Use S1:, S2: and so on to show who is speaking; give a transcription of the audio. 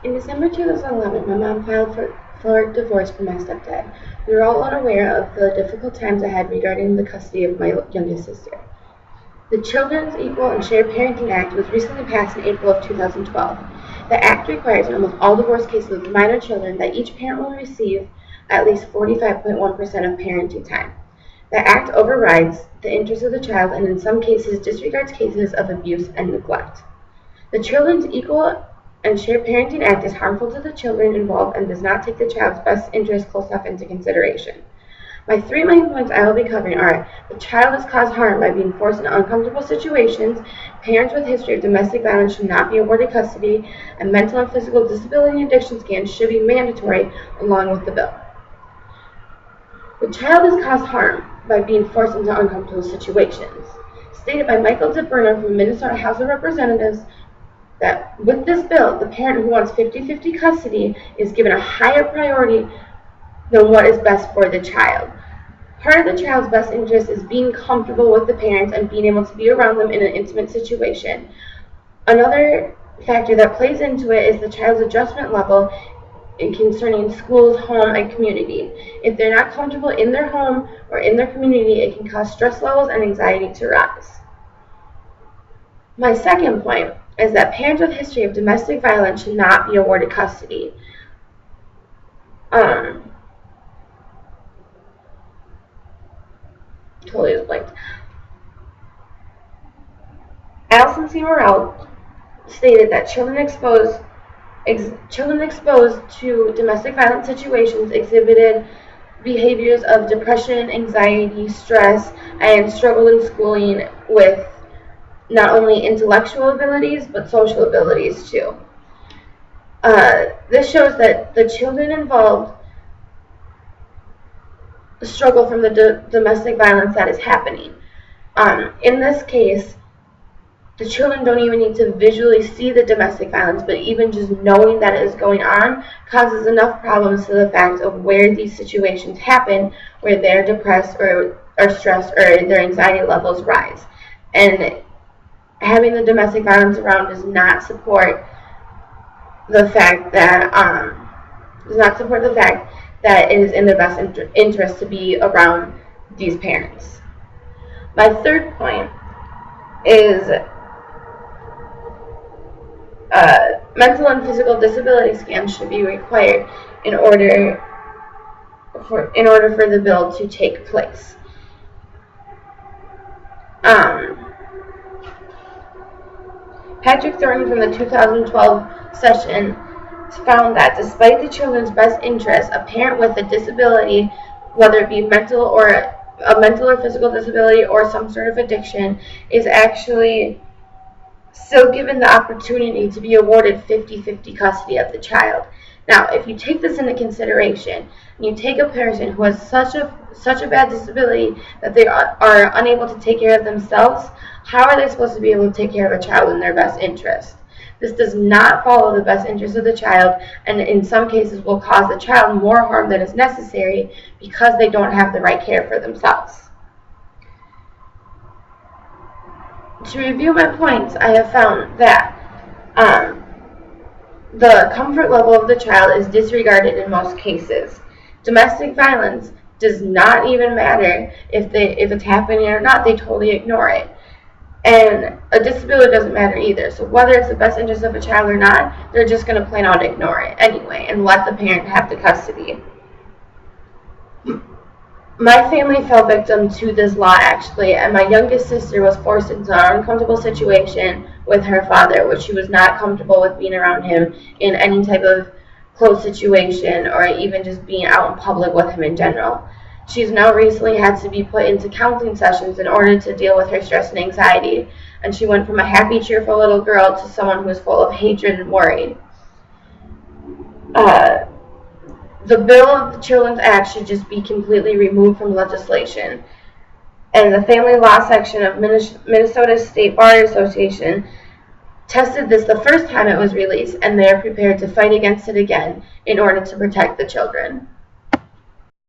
S1: In December 2011, my mom filed for divorce from my stepdad. We were all unaware of the difficult times ahead regarding the custody of my youngest sister. The Children's Equal and Shared Parenting Act was recently passed in April of 2012. The act requires in almost all divorce cases with minor children that each parent will receive at least 45.1% of parenting time. The act overrides the interests of the child and in some cases disregards cases of abuse and neglect. The Children's Equal and Shared Parenting Act is harmful to the children involved and does not take the child's best interest close enough into consideration. My 3 main points I will be covering are: the child is caused harm by being forced into uncomfortable situations, parents with history of domestic violence should not be awarded custody, and mental and physical disability and addiction scans should be mandatory along with the bill. The child is caused harm by being forced into uncomfortable situations. Stated by Michael DeBerner from Minnesota House of Representatives that with this bill, the parent who wants 50-50 custody is given a higher priority than what is best for the child. Part of the child's best interest is being comfortable with the parents and being able to be around them in an intimate situation. Another factor that plays into it is the child's adjustment level concerning schools, home, and community. If they're not comfortable in their home or in their community, it can cause stress levels and anxiety to rise. My second point is that parents with history of domestic violence should not be awarded custody. Totally just blanked. Allison C. Morrell stated that children exposed to domestic violence situations exhibited behaviors of depression, anxiety, stress, and struggle in schooling with not only intellectual abilities but social abilities too. This shows that the children involved struggle from the domestic violence that is happening. In this case, the children don't even need to visually see the domestic violence, but even just knowing that it is going on causes enough problems to the fact of where these situations happen, where they're depressed or stressed or their anxiety levels rise. And having the domestic violence around does not support the fact that it is in their best interest to be around these parents. My third point is mental and physical disability scans should be required in order for the bill to take place. Patrick Thornton from the 2012 session found that despite the children's best interests, a parent with a disability, whether it be a mental or physical disability or some sort of addiction, is actually still given the opportunity to be awarded 50-50 custody of the child. Now, if you take this into consideration, and you take a person who has such a bad disability that they are unable to take care of themselves, how are they supposed to be able to take care of a child in their best interest? This does not follow the best interest of the child, and in some cases will cause the child more harm than is necessary because they don't have the right care for themselves. To review my points, I have found that the comfort level of the child is disregarded in most cases. Domestic violence does not even matter if it's happening or not. They totally ignore it. And a disability doesn't matter either. So whether it's the best interest of a child or not, they're just going to plain out ignore it anyway and let the parent have the custody. My family fell victim to this law actually, and my youngest sister was forced into an uncomfortable situation with her father, which she was not comfortable with being around him in any type of close situation or even just being out in public with him in general. She's now recently had to be put into counseling sessions in order to deal with her stress and anxiety, and she went from a happy, cheerful little girl to someone who is full of hatred and worried. The bill of the Children's Act should just be completely removed from legislation. And the Family Law section of Minnesota State Bar Association tested this the first time it was released, and they are prepared to fight against it again in order to protect the children.